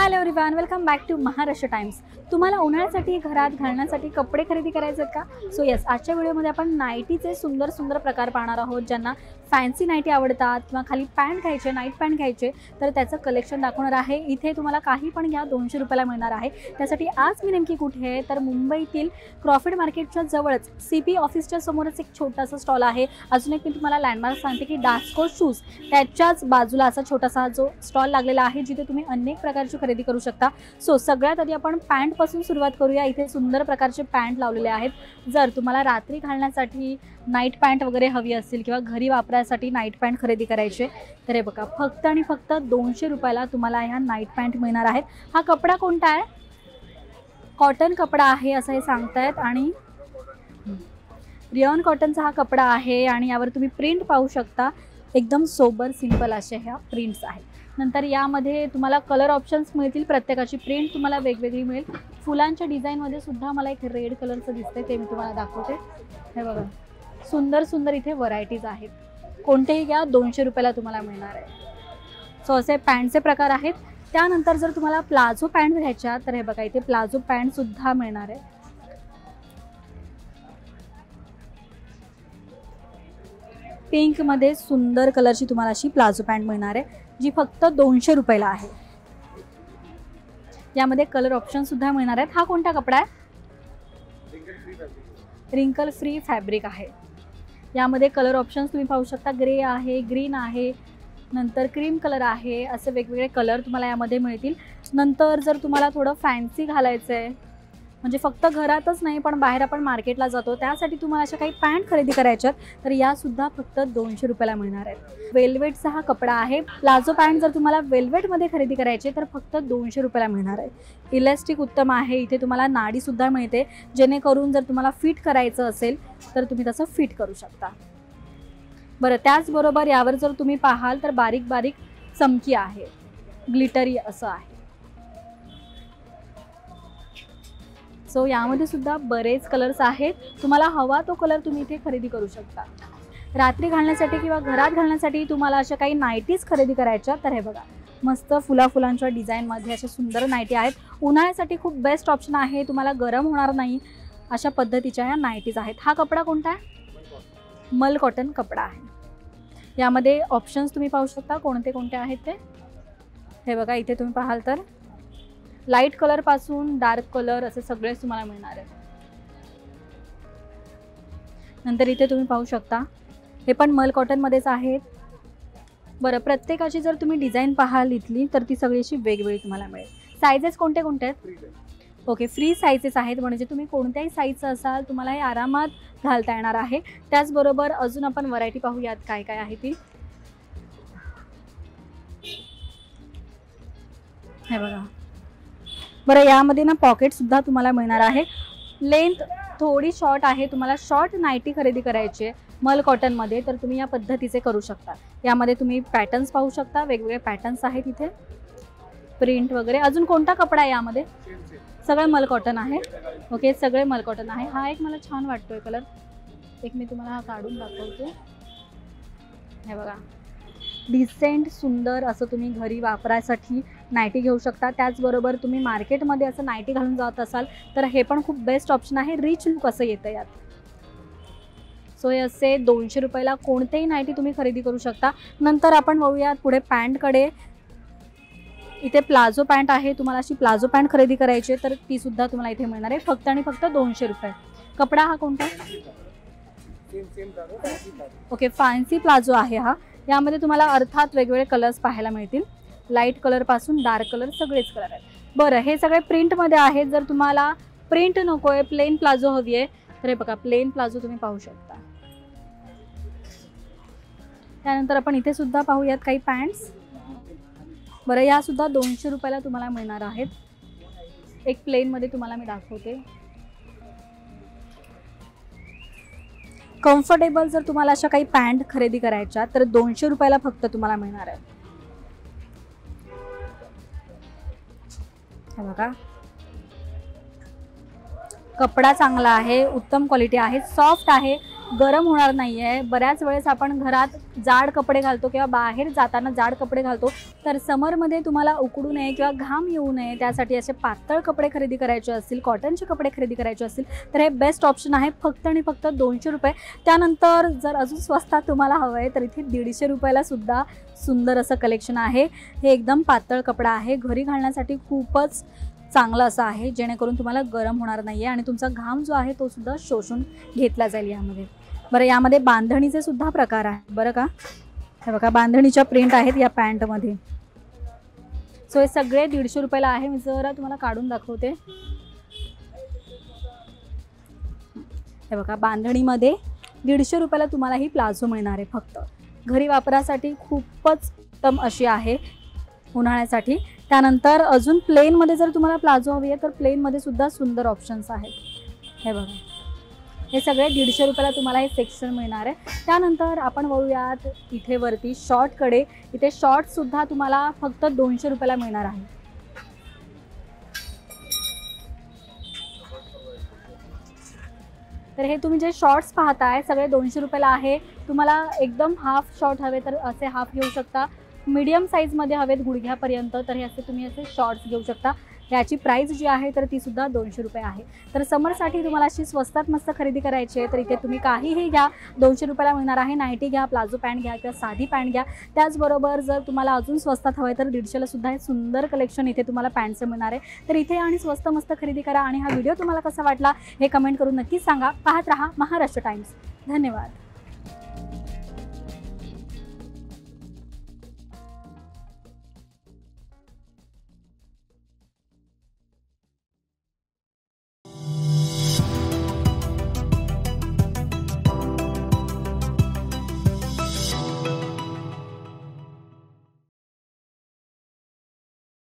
Hello everyone, welcome back to Maharashtra Times. तुम्हाला उन्हाळ्यासाठी घरात घालण्यासाठी कपडे खरेदी करायचे आहेत का? सो येस, आजच्या व्हिडिओमध्ये आपण नाईटीचे सुंदर सुंदर प्रकार पाहणार आहोत। ज्यांना फॅन्सी नाईटी आवडतात किंवा खाली पॅन्ट घ्यायचे, नाईट पॅन्ट घ्यायचे, तर त्याचं कलेक्शन दाखवणार आहे। इथे तुम्हाला काही पण घ्या 200 रुपयाला मिळणार आहे। त्यासाठी आज मी नेमकी कुठे आहे तर मुंबईतील क्रॉफर्ड मार्केटच्या जवळच सीपी ऑफिसच्या समोरच एक छोटासा स्टॉल आहे। अजून एक मी तुम्हाला लँडमार्क सांगते की डास्को शूज त्याच्याच बाजूला असा छोटासा जो स्टॉल लागलेला आहे, जिथे तुम्ही अनेक प्रकारची खरेदी करू शकता। सो सगळ्यात आधी आपण पॅन्ट पासून सुरुवात करूया। इथे सुंदर प्रकारचे पॅन्ट लावलेले आहेत। जर तुम्हाला रात्री घालण्यासाठी नाईट पॅन्ट वगैरे हवी असेल किंवा घरी वापरायसाठी नाईट पॅन्ट खरेदी करायचे तर हे बघा, फक्त आणि फक्त 200 रुपयाला तुम्हाला ह्या नाईट पॅन्ट मिळणार आहेत। हा कपडा कोणता आहे? कॉटन कपडा आहे असं हे सांगतायत आणि रियॉन कॉटनचा हा कपडा आहे आणि यावर तुम्ही प्रिंट पाहू शकता। एकदम सोबर सिंपल असे ह्या प्रिंट्स आहेत। नंतर यामध्ये तुम्हाला कलर ऑप्शन्स मिळतील। प्रत्येकाची प्रिंट तुम्हाला वेगवेगळी मिळेल। फुलांच्या डिझाईनमध्ये सुद्धा मला एक रेड कलरचं दिसतंय, ते मी तुम्हाला दाखवते। हे बघा, सुंदर सुंदर इथे व्हरायटीज आहेत। कोणतेही घ्या 200 रुपयाला तुम्हाला मिळणार आहे। सो असे पॅन्टचे प्रकार आहेत। त्यानंतर जर तुम्हाला प्लाझो पॅन्ट घ्यायच्या तर हे बघा, इथे प्लाझो पॅन्ट सुद्धा मिळणार आहे। पिंक मध्ये सुंदर कलरची तुम्हाला अशी प्लाझो पॅन्ट मिळणार आहे, जी फक्त 200 रुपयाला आहे। यामध्ये कलर ऑप्शन सुद्धा मिळणार आहेत। हा कोणता कपडा आहे? रिंकल फ्री फॅब्रिक आहे। यामध्ये कलर ऑप्शन्स तुम्ही पाहू शकता। ग्रे आहे, ग्रीन आहे, नंतर क्रीम कलर आहे, असे वेगवेगळे कलर तुम्हाला यामध्ये मिळतील। नंतर जर तुम्हाला थोडं फॅन्सी घालायचं आहे, म्हणजे फक्त घरातच नाही पण बाहेर आपण मार्केटला जातो, त्यासाठी तुम्हाला अशा काही पॅन्ट खरेदी करायच्यात तर या सुद्धा फक्त 200 रुपयाला मिळणार आहेत। वेल्वेटचा हा कपडा आहे। प्लाझो पॅन्ट जर तुम्हाला वेल्वेटमध्ये खरेदी करायचे तर फक्त 200 रुपयाला मिळणार आहे। इलास्टिक उत्तम आहे। इथे तुम्हाला नाडी सुद्धा मिळते, जेणेकरून जर तुम्हाला फिट करायचं असेल तर तुम्ही तसं फिट करू शकता। बरं, त्याचबरोबर यावर जर तुम्ही पाहाल तर बारीक बारीक चमकी आहे, ग्लिटरी असं आहे। सो यामध्ये सुद्धा बरेच कलर्स आहेत। तुम्हाला हवा तो कलर तुम्ही इथे खरेदी करू शकता। रात्री घालण्यासाठी किंवा घरात घालण्यासाठी तुम्हाला अशा काही नाईटीज खरेदी करायच्या तर हे बघा, मस्त फुलाफुलांच्या डिझाईनमध्ये अशा सुंदर नाईटी आहेत। उन्हाळ्यासाठी खूप बेस्ट ऑप्शन आहे। तुम्हाला गरम होणार नाही अशा पद्धतीच्या या नाईटीज आहेत। हा कपडा कोणता आहे? मल कॉटन कपडा आहे। यामध्ये ऑप्शन्स तुम्ही पाहू शकता कोणते कोणते आहेत ते। हे बघा, इथे तुम्ही पाहाल तर लाईट कलर पासून डार्क कलर असे सगळेच तुम्हाला मिळणार आहेत। नंतर इथे तुम्ही पाहू शकता हे पण मल कॉटन मध्येच आहेत। बरं, प्रत्येकाची जर तुम्ही डिझाईन पाहाल इथली तर ती सगळीशी वेगवेगळी तुम्हाला मिळेल। सायझेस कोणते कोणते आहेत? ओके, फ्री सायझेस आहेत, म्हणजे तुम्ही कोणत्याही साईजचं असाल तुम्हाला हे आरामात घालता येणार आहे। त्याचबरोबर अजून आपण व्हरायटी पाहूयात काय काय आहे ती। हे बघा, बरं, यामध्ये ना पॉकेट सुद्धा तुम्हाला मिळणार आहे। लेंथ थोडी शॉर्ट आहे, तुम्हाला शॉर्ट नाईटी खरेदी करायची आहे मल कॉटनमध्ये तर तुम्ही या पद्धतीचे करू शकता। यामध्ये तुम्ही पॅटर्न्स पाहू शकता, वेगवेगळे पॅटर्न्स आहेत इथे, प्रिंट वगैरे। अजून कोणता कपडा आहे यामध्ये? सगळे मल कॉटन आहे। ओके, सगळे मल कॉटन आहे। हा एक मला छान वाटतोय कलर, एक मी तुम्हाला हा काढून दाखवते। हे बघा, डिसेंट सुंदर असं तुम्ही घरी वापरायसाठी नाईटी घेऊ शकता। त्याचबरोबर तुम्ही मार्केटमध्ये असं नाईटी घालून जात असाल तर हे पण खूप बेस्ट ऑप्शन आहे। रिच लुक असं येतं यात। सो हे असे 200 रुपयाला कोणतेही नाईटी तुम्ही खरेदी करू शकता। नंतर आपण बघूयात पुढे पॅन्टकडे। इथे प्लाझो पॅन्ट आहे। तुम्हाला अशी प्लाझो पॅन्ट खरेदी करायची तर ती सुद्धा तुम्हाला इथे मिळणार आहे, फक्त आणि फक्त 200 रुपये। कपडा हा कोणता? ओके, फॅन्सी प्लाझो आहे हा। यामध्ये तुम्हाला अर्थात वेगवेगळे कलर्स पाहायला मिळतील, लाईट कलर पासून डार्क कलर सगळेच कलर आहेत। बरं, हे सगळे प्रिंटमध्ये आहेत। जर तुम्हाला प्रिंट नको आहे, प्लेन प्लाझो हवी आहे तर हे बघा, प्लेन प्लाझो तुम्ही पाहू शकता। त्यानंतर आपण इथे सुद्धा पाहूयात काही पॅन्ट्स। बरं, या सुद्धा 200 रुपयाला तुम्हाला मिळणार आहेत। एक प्लेनमध्ये तुम्हाला मी दाखवते। कम्फर्टेबल जर तुम्हाला अशा काही पॅन्ट खरेदी करायच्या तर 200 रुपयाला फक्त तुम्हाला मिळणार आहे। हे बघा, कपडा चांगला आहे, उत्तम क्वालिटी आहे, सॉफ्ट आहे, गरम होणार नाही आहे. बऱ्याच वेळेस आपण घरात जाड कपडे घालतो किंवा बाहेर जाताना जाड कपडे घालतो, तर समरमध्ये तुम्हाला उकडू नये किंवा घाम येऊ नये त्यासाठी असे पातळ कपडे खरेदी करायचे असतील, कॉटनचे कपडे खरेदी करायचे असतील तर हे बेस्ट ऑप्शन आहे. फक्त आणि फक्त 200 रुपये. त्यानंतर जर अजून स्वस्तात तुम्हाला हवं आहे तर इथे 150 रुपयाला सुद्धा सुंदर असं कलेक्शन आहे. हे एकदम पातळ कपडा आहे, घरी घालण्यासाठी खूपच चांगलं असं आहे, जेणेकरून तुम्हाला गरम होणार नाही आहे आणि तुमचा घाम जो आहे तो सुद्धा शोषून घेतला जाईल यामध्ये. बरं, यामध्ये बांधणीचे सुद्धा प्रकार आहे बरं का. हे बघा, बांधणीच्या प्रिंट आहेत या पॅन्टमध्ये. सो हे सगळे 150 रुपयाला आहे. मी जरा तुम्हाला काढून दाखवते. हे बघा, बांधणीमध्ये 150 रुपयाला तुम्हाला ही प्लाझो मिळणार आहे. फक्त घरी वापरासाठी खूपच उत्तम अशी आहे उन्हाळ्यासाठी. त्यानंतर अजून प्लेनमध्ये जर तुम्हाला प्लाझो हवी आहे तर प्लेनमध्ये सुद्धा सुंदर ऑप्शन्स आहेत. हे बघा, हे सगळे 150 रुपयाला तुम्हाला हे सेक्शन मिळणार आहे. त्यानंतर आपण वळूयात इथे वरती शॉर्टकडे. इथे शॉर्टसुद्धा तुम्हाला फक्त 200 रुपयाला मिळणार आहे. तर हे तुम्ही जे शॉर्ट्स पाहताय सगळे 200 रुपयाला आहे. तुम्हाला एकदम हाफ शॉर्ट हवे तर असे हाफ घेऊ शकता. मीडियम साईजमध्ये हवेत गुडघ्यापर्यंत तर हे असे तुम्ही असे शॉर्ट्स घेऊ शकता. याची प्राईस जी आहे तर ती सुद्धा 200 रुपये आहे. तर समरसाठी तुम्हाला अशी स्वस्तात मस्त खरेदी करायची आहे तर इथे तुम्ही काहीही घ्या, 200 रुपयाला मिळणार आहे. नाईटी घ्या, प्लाझो पॅन्ट घ्या किंवा साधी पॅन्ट घ्या. त्याचबरोबर जर तुम्हाला अजून स्वस्तात हवं आहे तर 150ला सुद्धा हे सुंदर कलेक्शन इथे तुम्हाला पॅन्टचं मिळणार आहे. तर इथे आणि स्वस्त मस्त खरेदी करा. आणि हा व्हिडिओ तुम्हाला कसा वाटला हे कमेंट करून नक्कीच सांगा. पाहत रहा महाराष्ट्र टाइम्स. धन्यवाद.